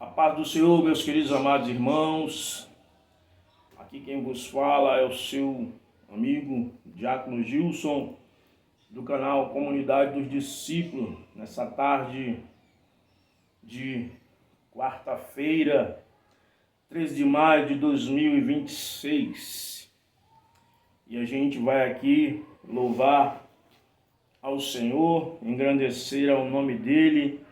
A paz do Senhor, meus queridos amados irmãos. Aqui quem vos fala é o seu amigo Diácono Gilson, do canal Comunidade dos Discípulos, nessa tarde de quarta-feira, 13 de maio de 2026. E a gente vai aqui louvar ao Senhor, engrandecer ao nome dele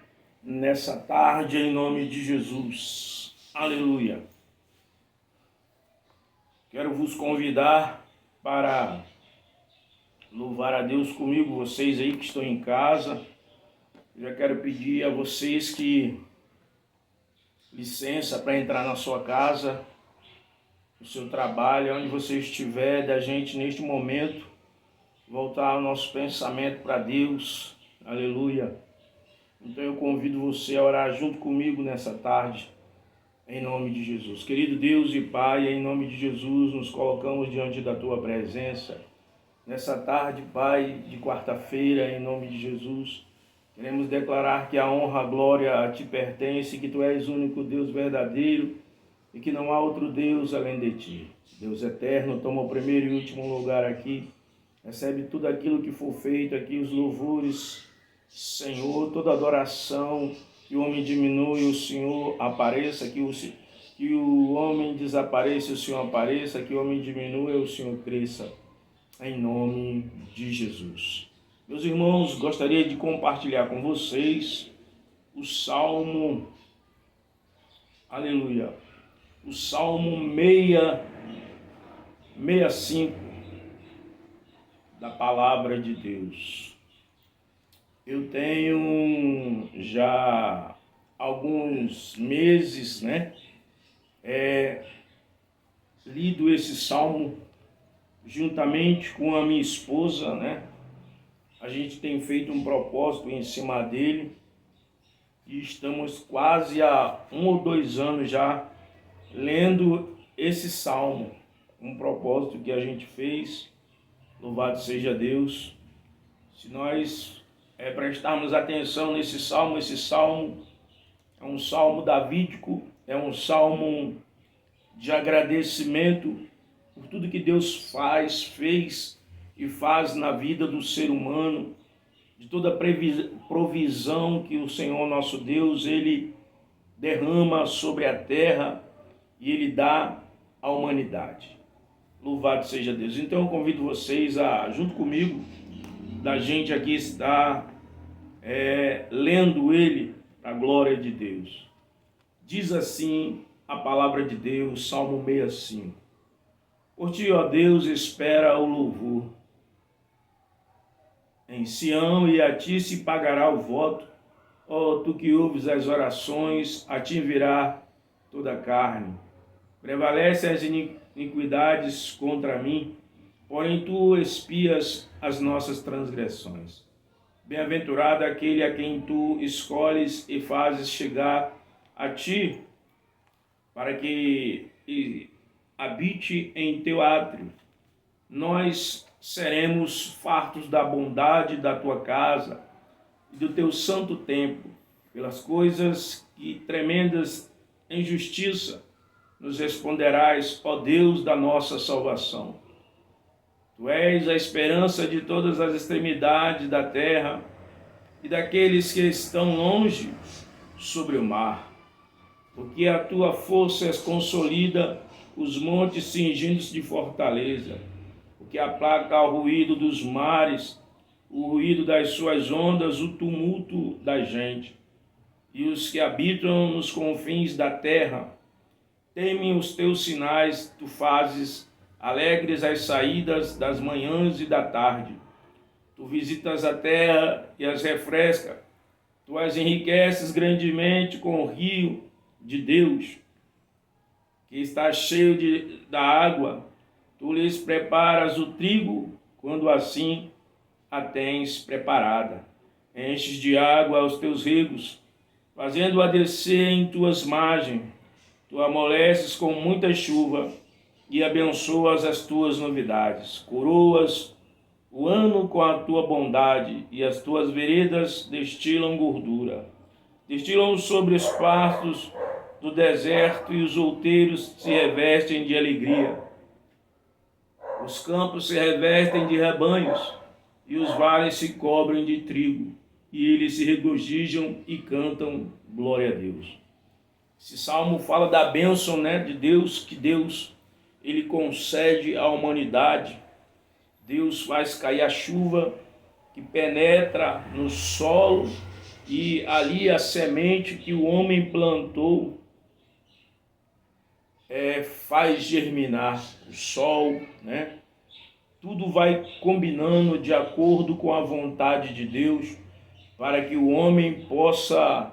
nessa tarde, em nome de Jesus. Aleluia. Quero vos convidar para louvar a Deus comigo, vocês aí que estão em casa. Já quero pedir a vocês que licença para entrar na sua casa, no seu trabalho, onde você estiver, da gente neste momento voltar o nosso pensamento para Deus. Aleluia. Então eu convido você a orar junto comigo nessa tarde, em nome de Jesus. Querido Deus e Pai, em nome de Jesus, nos colocamos diante da Tua presença. Nessa tarde, Pai, de quarta-feira, em nome de Jesus, queremos declarar que a honra, a glória a Ti pertence, que Tu és o único Deus verdadeiro e que não há outro Deus além de Ti. Deus eterno, toma o primeiro e último lugar aqui. Recebe tudo aquilo que for feito aqui, os louvores, Senhor, toda adoração, que o homem diminua e o Senhor apareça, que o homem desapareça e o Senhor apareça, que o homem diminua e o Senhor cresça, em nome de Jesus. Meus irmãos, gostaria de compartilhar com vocês o Salmo, aleluia, o Salmo 65 da Palavra de Deus. Eu tenho já alguns meses, lido esse salmo juntamente com a minha esposa, A gente tem feito um propósito em cima dele e estamos quase há 1 ou 2 anos já lendo esse salmo, um propósito que a gente fez. Louvado seja Deus. Se nós prestarmos atenção nesse salmo, esse salmo é um salmo davídico, é um salmo de agradecimento por tudo que Deus fez e faz na vida do ser humano, de toda a provisão que o Senhor nosso Deus, Ele derrama sobre a terra e Ele dá à humanidade. Louvado seja Deus. Então eu convido vocês a, junto comigo, da gente aqui estar lendo ele para a glória de Deus. Diz assim a palavra de Deus, Salmo 65. Por ti, ó Deus, espera o louvor em Sião, e a ti se pagará o voto. Ó tu que ouves as orações, a ti virá toda a carne. Prevalece as iniquidades contra mim, porém tu expias as nossas transgressões. Bem-aventurado aquele a quem tu escolhes e fazes chegar a ti, para que habite em teu átrio. Nós seremos fartos da bondade da tua casa e do teu santo templo, pelas coisas que tremendas em justiça nos responderás, ó Deus da nossa salvação. Tu és a esperança de todas as extremidades da terra e daqueles que estão longe sobre o mar. Porque a tua força consolida os montes cingindo-se de fortaleza. Porque aplaca o ruído dos mares, o ruído das suas ondas, o tumulto da gente. E os que habitam nos confins da terra temem os teus sinais, tu fazes alegres as saídas das manhãs e da tarde. Tu visitas a terra e as refresca. Tu as enriqueces grandemente com o rio de Deus, que está cheio da água. Tu lhes preparas o trigo, quando assim a tens preparada. Enches de água os teus ribos, fazendo-a descer em tuas margens. Tu amoleces com muita chuva e abençoas as tuas novidades. Coroas o ano com a tua bondade, e as tuas veredas destilam gordura. Destilam sobre os pastos do deserto e os outeiros se revestem de alegria. Os campos se revestem de rebanhos e os vales se cobrem de trigo, e eles se regozijam e cantam glória a Deus. Esse salmo fala da bênção, de Deus, que Deus ele concede à humanidade. Deus faz cair a chuva que penetra no solo e ali a semente que o homem plantou faz germinar o sol, Tudo vai combinando de acordo com a vontade de Deus para que o homem possa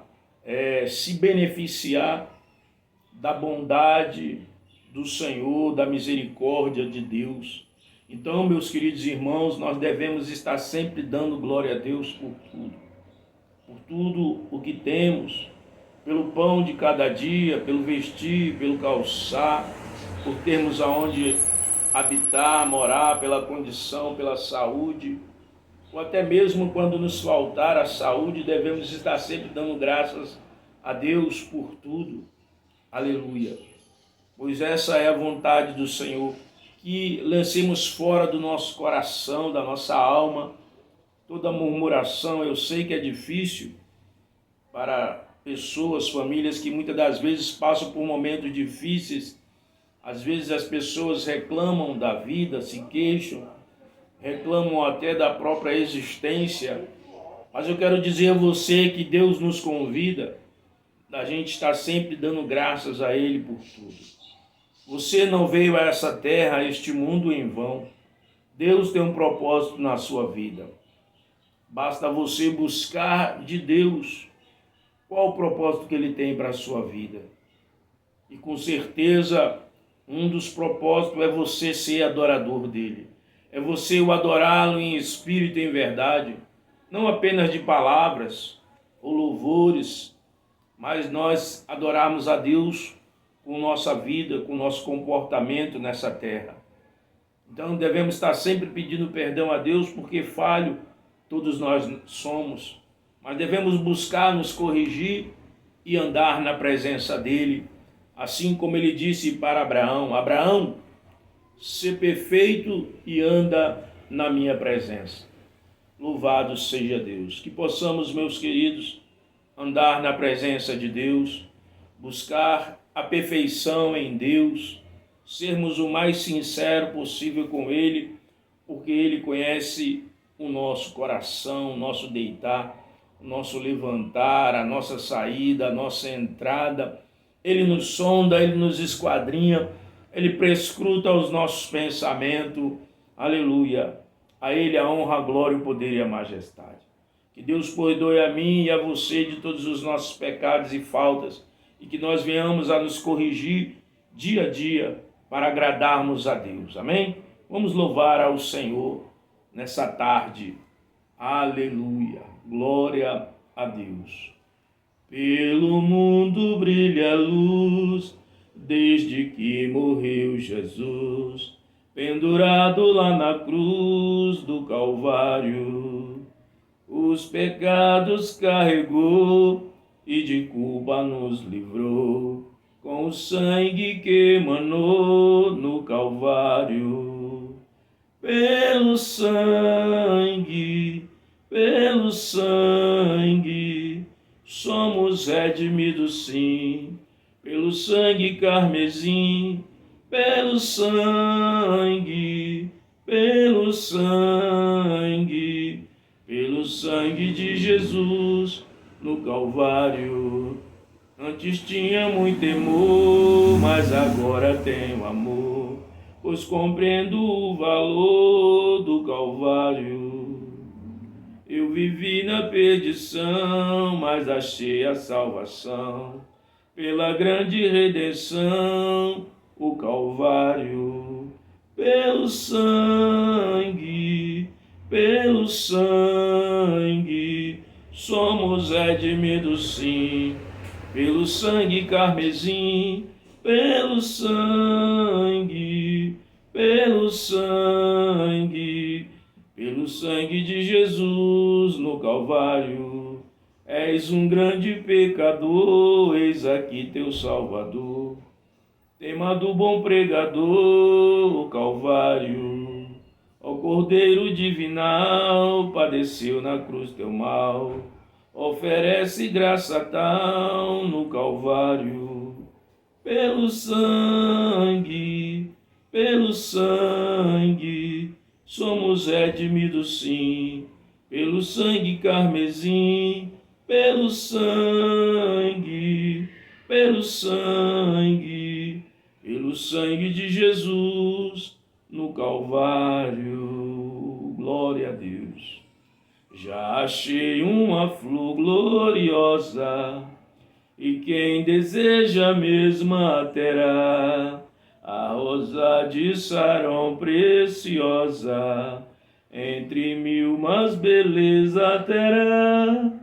se beneficiar da bondade do Senhor, da misericórdia de Deus. Então, meus queridos irmãos, nós devemos estar sempre dando glória a Deus por tudo o que temos, pelo pão de cada dia, pelo vestir, pelo calçar, por termos aonde habitar, morar, pela condição, pela saúde, ou até mesmo quando nos faltar a saúde, devemos estar sempre dando graças a Deus por tudo. Aleluia. Pois essa é a vontade do Senhor, que lancemos fora do nosso coração, da nossa alma, toda murmuração. Eu sei que é difícil para pessoas, famílias que muitas das vezes passam por momentos difíceis. Às vezes as pessoas reclamam da vida, se queixam, reclamam até da própria existência. Mas eu quero dizer a você que Deus nos convida a gente estar sempre dando graças a Ele por tudo. Você não veio a essa terra, a este mundo em vão. Deus tem um propósito na sua vida. Basta você buscar de Deus qual o propósito que Ele tem para a sua vida. E com certeza, um dos propósitos é você ser adorador dEle. É você o adorá-lo em espírito e em verdade. Não apenas de palavras ou louvores, mas nós adorarmos a Deus com nossa vida, com nosso comportamento nessa terra. Então devemos estar sempre pedindo perdão a Deus, porque falho todos nós somos, mas devemos buscar nos corrigir e andar na presença dEle, assim como Ele disse para Abraão: Abraão, sê perfeito e anda na minha presença. Louvado seja Deus. Que possamos, meus queridos, andar na presença de Deus, buscar a perfeição em Deus, sermos o mais sincero possível com Ele, porque Ele conhece o nosso coração, o nosso deitar, o nosso levantar, a nossa saída, a nossa entrada. Ele nos sonda, Ele nos esquadrinha, Ele prescruta os nossos pensamentos. Aleluia! A Ele a honra, a glória, o poder e a majestade. Que Deus perdoe a mim e a você de todos os nossos pecados e faltas, e que nós venhamos a nos corrigir dia a dia para agradarmos a Deus. Amém? Vamos louvar ao Senhor nessa tarde. Aleluia! Glória a Deus. Pelo mundo brilha a luz, desde que morreu Jesus, pendurado lá na cruz do Calvário. Os pecados carregou e de culpa nos livrou, com o sangue que emanou no Calvário. Pelo sangue, somos redimidos sim, pelo sangue carmesim, pelo sangue de Jesus no Calvário. Antes tinha muito temor, mas agora tenho amor, pois compreendo o valor do Calvário. Eu vivi na perdição, mas achei a salvação, pela grande redenção, o Calvário. Pelo sangue, somos redimidos sim, pelo sangue carmesim, pelo sangue de Jesus no Calvário. És um grande pecador, eis aqui teu Salvador. Tema do bom pregador, o Calvário. Ó Cordeiro divinal, padeceu na cruz teu mal. Oferece graça tal no Calvário. Pelo sangue, somos redimidos sim. Pelo sangue carmesim, pelo sangue de Jesus no Calvário. Glória a Deus. Já achei uma flor gloriosa, e quem deseja a mesma terá, a rosa de Sarão preciosa, entre mil mais beleza terá.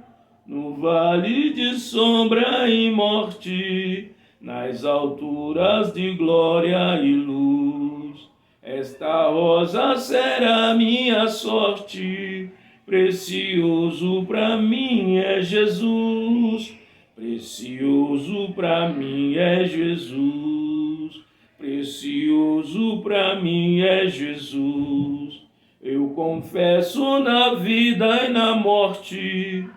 No vale de sombra e morte, nas alturas de glória e luz, esta rosa será minha sorte. Precioso para mim é Jesus, precioso para mim é Jesus, precioso para mim é Jesus. Eu confesso na vida e na morte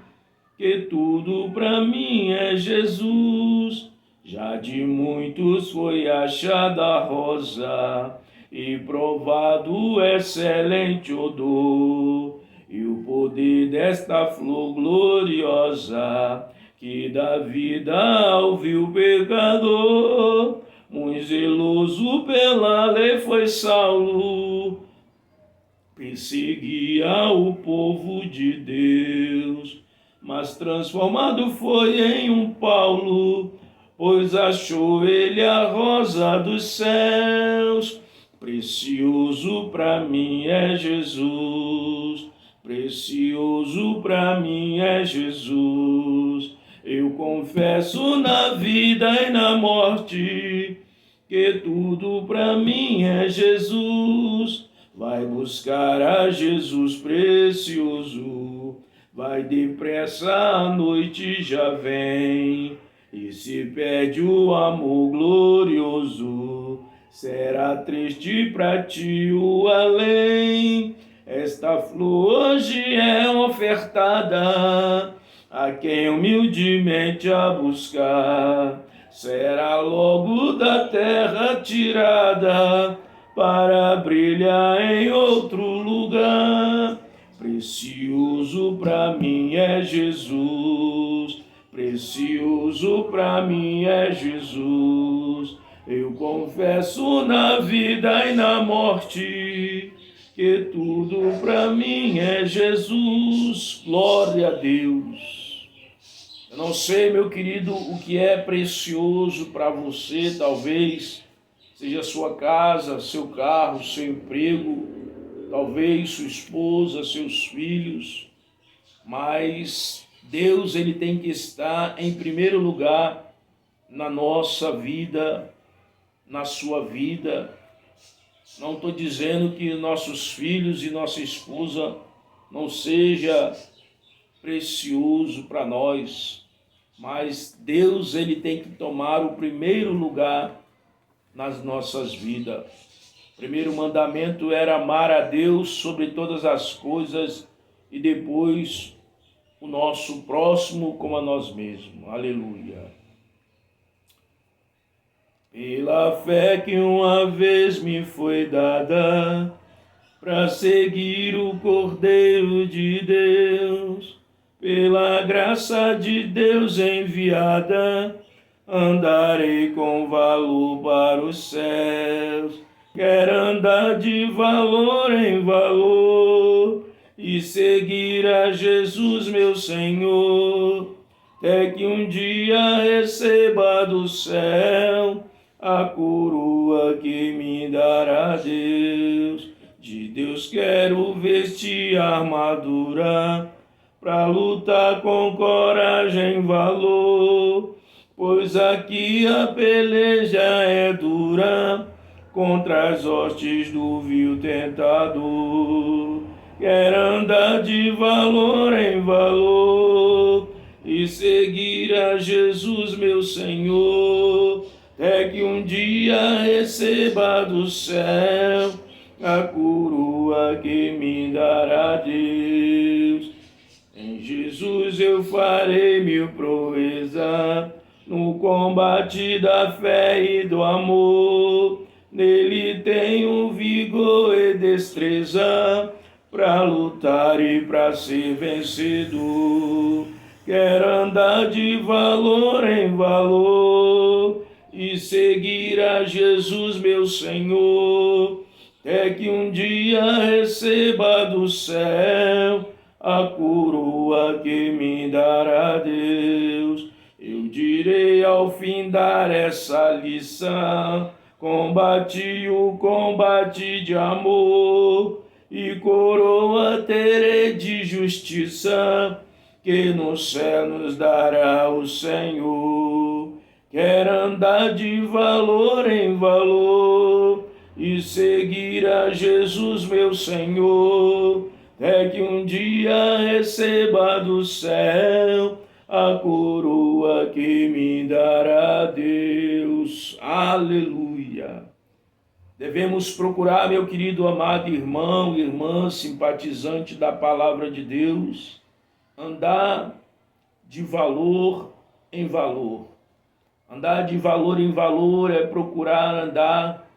que tudo para mim é Jesus. Já de muitos foi achada a rosa e provado o excelente odor, e o poder desta flor gloriosa que dá vida ao vil pecador. Muito zeloso pela lei foi Saulo, perseguia o povo de Deus, mas transformado foi em um Paulo, pois achou ele a rosa dos céus. Precioso para mim é Jesus, precioso para mim é Jesus. Eu confesso na vida e na morte que tudo para mim é Jesus. Vai buscar a Jesus precioso, vai depressa, a noite já vem, e se perde o amor glorioso, será triste pra ti o além. Esta flor hoje é ofertada a quem humildemente a buscar, será logo da terra tirada para brilhar em outro lugar. Precioso para mim é Jesus, precioso para mim é Jesus. Eu confesso na vida e na morte que tudo para mim é Jesus. Glória a Deus. Eu não sei, meu querido, o que é precioso para você, talvez seja a sua casa, seu carro, seu emprego, talvez sua esposa, seus filhos, mas Deus, ele tem que estar em primeiro lugar na nossa vida, na sua vida. Não estou dizendo que nossos filhos e nossa esposa não seja precioso para nós, mas Deus, ele tem que tomar o primeiro lugar nas nossas vidas. O primeiro mandamento era amar a Deus sobre todas as coisas e depois o nosso próximo como a nós mesmos. Aleluia. Pela fé que uma vez me foi dada, para seguir o Cordeiro de Deus, pela graça de Deus enviada, andarei com valor para os céus. Quero andar de valor em valor e seguir a Jesus, meu Senhor, até que um dia receba do céu a coroa que me dará Deus. De Deus quero vestir a armadura, pra lutar com coragem e valor, pois aqui a peleja é dura contra as hostes do vil tentador. Quero andar de valor em valor e seguir a Jesus, meu Senhor, até que um dia receba do céu a coroa que me dará Deus. Em Jesus eu farei mil proezas, no combate da fé e do amor. Nele tenho vigor e destreza, para lutar e para ser vencedor. Quero andar de valor em valor e seguir a Jesus, meu Senhor, até que um dia receba do céu a coroa que me dará Deus. Eu direi ao findar essa lição: combati o combate de amor, e coroa terei de justiça, que no céu nos dará o Senhor. Quero andar de valor em valor e seguir a Jesus, meu Senhor, até que um dia receba do céu a coroa que me dará Deus. Aleluia! Devemos procurar, meu querido amado irmão e irmã, simpatizante da palavra de Deus, andar de valor em valor. Andar de valor em valor é procurar andar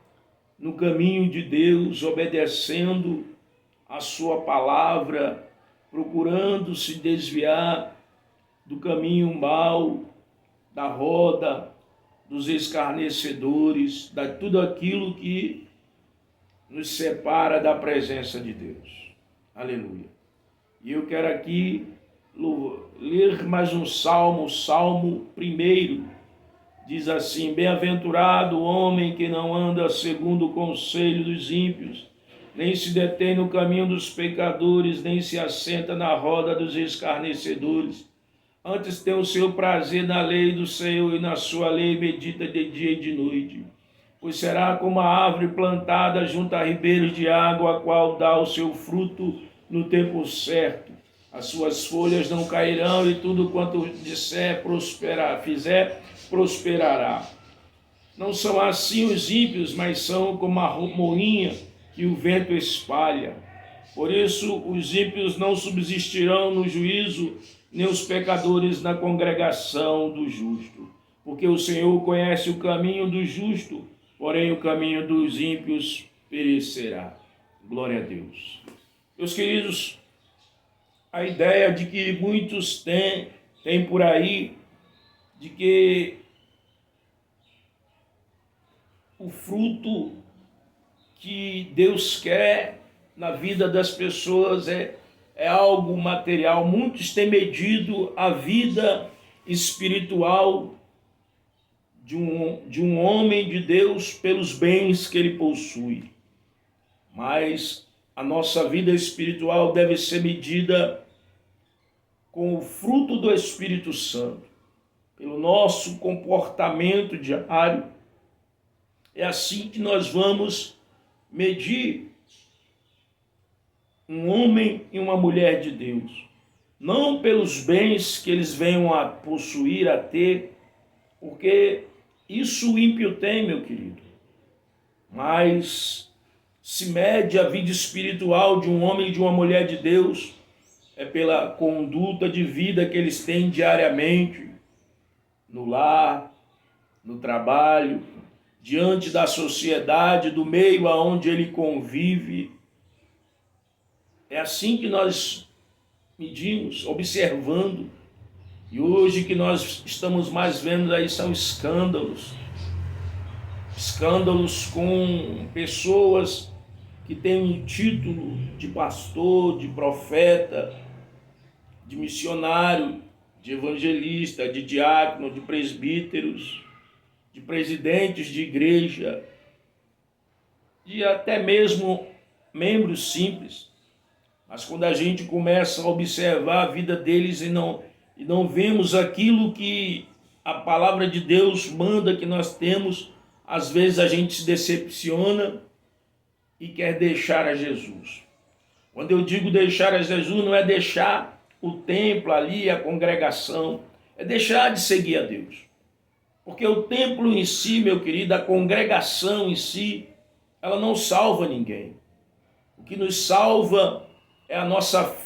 no caminho de Deus, obedecendo a sua palavra, procurando se desviar do caminho mau, da roda, dos escarnecedores, de tudo aquilo que nos separa da presença de Deus. Aleluia. E eu quero aqui ler mais um salmo, o Salmo 1. Diz assim: bem-aventurado o homem que não anda segundo o conselho dos ímpios, nem se detém no caminho dos pecadores, nem se assenta na roda dos escarnecedores. Antes tem o seu prazer na lei do Senhor, e na sua lei medita de dia e de noite. Pois será como a árvore plantada junto a ribeiros de água, a qual dá o seu fruto no tempo certo. As suas folhas não cairão, e tudo quanto disser fizer, prosperará. Não são assim os ímpios, mas são como a moinha que o vento espalha. Por isso os ímpios não subsistirão no juízo, nem os pecadores na congregação do justo. Porque o Senhor conhece o caminho do justo, porém o caminho dos ímpios perecerá. Glória a Deus. Meus queridos, a ideia de que muitos têm por aí, de que o fruto que Deus quer na vida das pessoas é algo material. Muitos têm medido a vida espiritual de um homem de Deus pelos bens que ele possui. Mas a nossa vida espiritual deve ser medida com o fruto do Espírito Santo, pelo nosso comportamento diário. É assim que nós vamos medir um homem e uma mulher de Deus. Não pelos bens que eles venham a possuir, a ter, porque isso o ímpio tem, meu querido. Mas se mede a vida espiritual de um homem e de uma mulher de Deus é pela conduta de vida que eles têm diariamente, no lar, no trabalho, diante da sociedade, do meio aonde ele convive. É assim que nós medimos, observando. E hoje que nós estamos mais vendo aí são escândalos. Escândalos com pessoas que têm um título de pastor, de profeta, de missionário, de evangelista, de diácono, de presbíteros, de presidentes de igreja, de até mesmo membros simples. Mas quando a gente começa a observar a vida deles e não vemos aquilo que a palavra de Deus manda que nós temos, às vezes a gente se decepciona e quer deixar a Jesus. Quando eu digo deixar a Jesus, não é deixar o templo ali, a congregação, é deixar de seguir a Deus. Porque o templo em si, meu querido, a congregação em si, ela não salva ninguém. O que nos salva é a nossa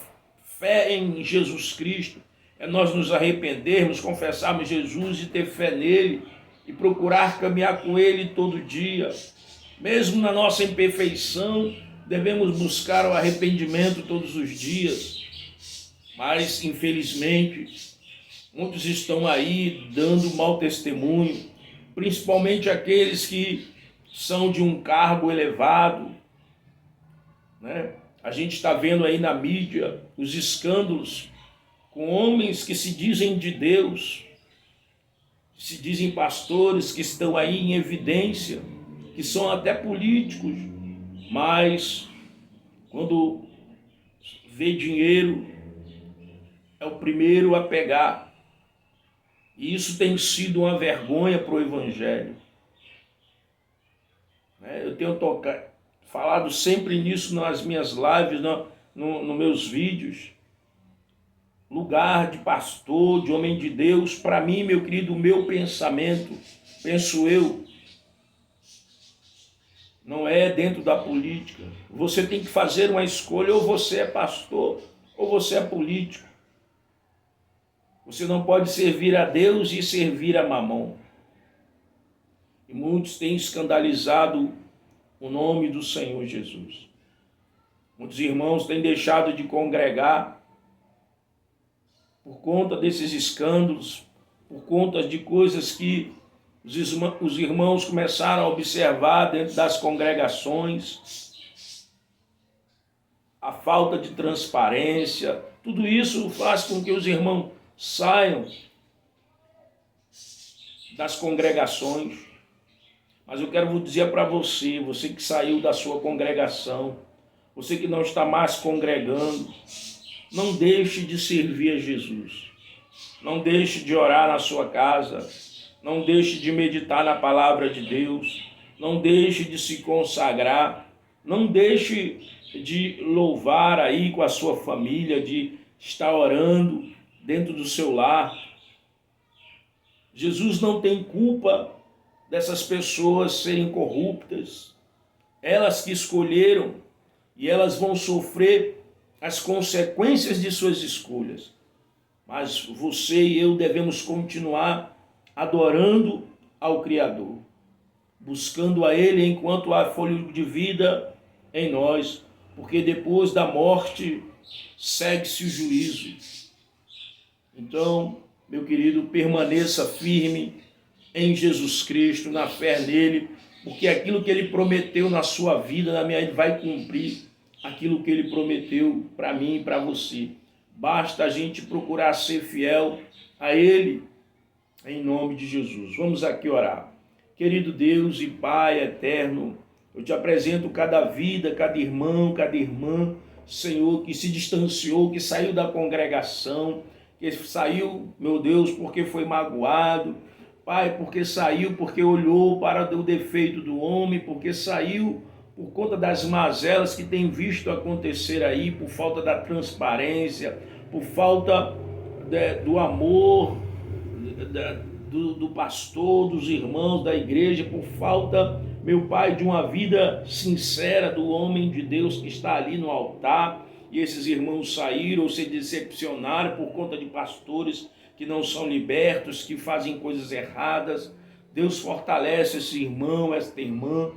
fé em Jesus Cristo, é nós nos arrependermos, confessarmos Jesus e ter fé nele e procurar caminhar com ele todo dia. Mesmo na nossa imperfeição, devemos buscar o arrependimento todos os dias. Mas, infelizmente, muitos estão aí dando mau testemunho, principalmente aqueles que são de um cargo elevado, né? A gente está vendo aí na mídia os escândalos com homens que se dizem de Deus, se dizem pastores, que estão aí em evidência, que são até políticos, mas quando vê dinheiro é o primeiro a pegar. E isso tem sido uma vergonha para o Evangelho. Eu tenho falado sempre nisso nas minhas lives, nos meus vídeos. Lugar de pastor, de homem de Deus, para mim, meu querido, o meu pensamento, penso eu, não é dentro da política. Você tem que fazer uma escolha, ou você é pastor, ou você é político. Você não pode servir a Deus e servir a Mamon. E muitos têm escandalizado o nome do Senhor Jesus. Muitos irmãos têm deixado de congregar por conta desses escândalos, por conta de coisas que os irmãos começaram a observar dentro das congregações, a falta de transparência. Tudo isso faz com que os irmãos saiam das congregações. Mas eu quero dizer para você, você que saiu da sua congregação, você que não está mais congregando, não deixe de servir a Jesus. Não deixe de orar na sua casa. Não deixe de meditar na palavra de Deus. Não deixe de se consagrar. Não deixe de louvar aí com a sua família, de estar orando dentro do seu lar. Jesus não tem culpa dessas pessoas serem corruptas. Elas que escolheram, e elas vão sofrer as consequências de suas escolhas. Mas você e eu devemos continuar adorando ao Criador, buscando a Ele enquanto há fôlego de vida em nós, porque depois da morte segue-se o juízo. Então, meu querido, permaneça firme em Jesus Cristo, na fé nele, porque aquilo que Ele prometeu na sua vida, na minha vida, vai cumprir aquilo que Ele prometeu para mim e para você. Basta a gente procurar ser fiel a Ele, em nome de Jesus. Vamos aqui orar. Querido Deus e Pai eterno, eu te apresento cada vida, cada irmão, cada irmã, Senhor, que se distanciou, que saiu da congregação, que saiu, meu Deus, porque foi magoado, Pai, porque saiu, porque olhou para o defeito do homem, porque saiu por conta das mazelas que tem visto acontecer aí, por falta da transparência, por falta do amor do pastor, dos irmãos da igreja, por falta, meu Pai, de uma vida sincera do homem de Deus que está ali no altar. E esses irmãos saíram ou se decepcionaram por conta de pastores que não são libertos, que fazem coisas erradas. Deus fortalece esse irmão, esta irmã,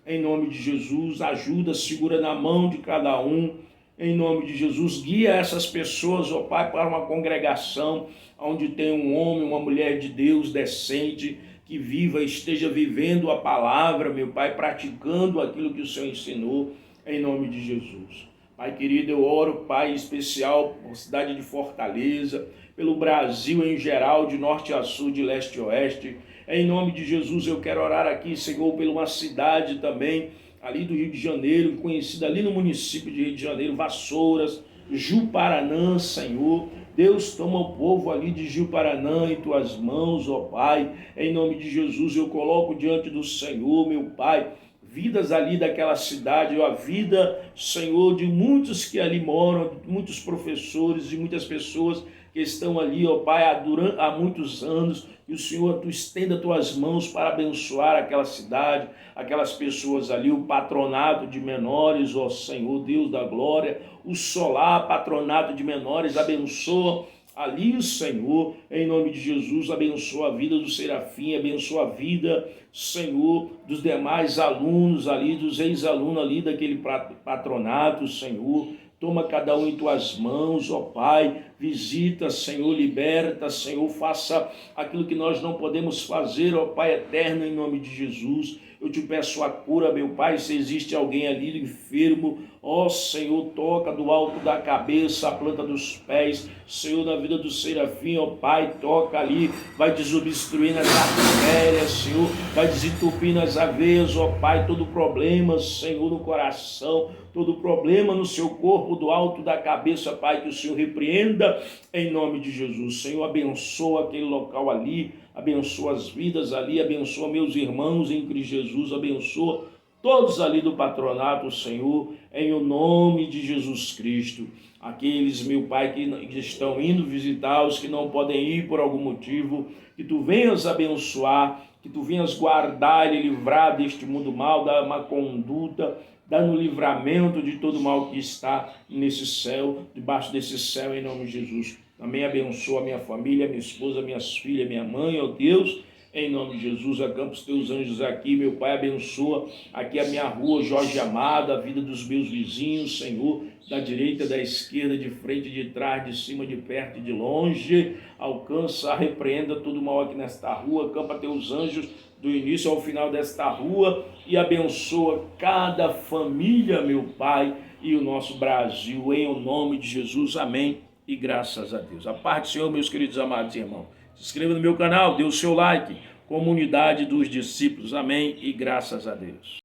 em nome de Jesus. Ajuda, segura na mão de cada um, em nome de Jesus. Guia essas pessoas, ó Pai, para uma congregação onde tem um homem, uma mulher de Deus decente, que esteja vivendo a palavra, meu Pai, praticando aquilo que o Senhor ensinou, em nome de Jesus. Pai querido, eu oro, Pai, em especial por cidade de Fortaleza, pelo Brasil em geral, de norte a sul, de leste a oeste. Em nome de Jesus, eu quero orar aqui, Senhor, por uma cidade também, ali do Rio de Janeiro, conhecida ali no município de Rio de Janeiro, Vassouras, Ju-Paranã, Senhor. Deus, toma o povo ali de Ju-Paranã em tuas mãos, ó Pai. Em nome de Jesus, eu coloco diante do Senhor, meu Pai, vidas ali daquela cidade, a vida, Senhor, de muitos que ali moram, muitos professores e muitas pessoas que estão ali, ó Pai, há muitos anos, e o Senhor, tu estenda tuas mãos para abençoar aquela cidade, aquelas pessoas ali, o patronato de menores, ó Senhor, Deus da glória, o solar, patronato de menores, abençoa ali, Senhor, em nome de Jesus, abençoa a vida do Serafim, abençoa a vida, Senhor, dos demais alunos ali, dos ex-alunos ali daquele patronato, Senhor. Toma cada um em tuas mãos, ó Pai, visita, Senhor, liberta, Senhor, faça aquilo que nós não podemos fazer, ó Pai eterno, em nome de Jesus. Eu te peço a cura, meu Pai, se existe alguém ali enfermo, ó Senhor, toca do alto da cabeça, a planta dos pés, Senhor, na vida do Serafim, ó Pai, toca ali, vai desobstruir nas artérias, Senhor, vai desentupir nas aveias, ó Pai, todo problema, Senhor, no coração, todo problema no seu corpo, do alto da cabeça, Pai, que o Senhor repreenda em nome de Jesus. Senhor, abençoa aquele local ali, abençoa as vidas ali, abençoa meus irmãos em Cristo Jesus, abençoa todos ali do patronato, Senhor, em o nome de Jesus Cristo. Aqueles, meu Pai, que estão indo visitar, os que não podem ir por algum motivo, que Tu venhas abençoar, que Tu venhas guardar e livrar deste mundo mal, da má conduta, dando livramento de todo mal que está nesse céu, debaixo desse céu, em nome de Jesus. Também abençoa a minha família, minha esposa, minhas filhas, minha mãe, ó Deus, em nome de Jesus. Acampa os teus anjos aqui, meu Pai, abençoa aqui a minha rua, Jorge Amado, a vida dos meus vizinhos, Senhor, da direita, da esquerda, de frente, de trás, de cima, de perto e de longe. Alcança, repreenda todo mal aqui nesta rua, acampa teus anjos do início ao final desta rua e abençoa cada família, meu Pai, e o nosso Brasil, em o nome de Jesus, amém, e graças a Deus. A paz do Senhor, meus queridos amados irmãos. Se inscreva no meu canal, dê o seu like, comunidade dos discípulos, amém, e graças a Deus.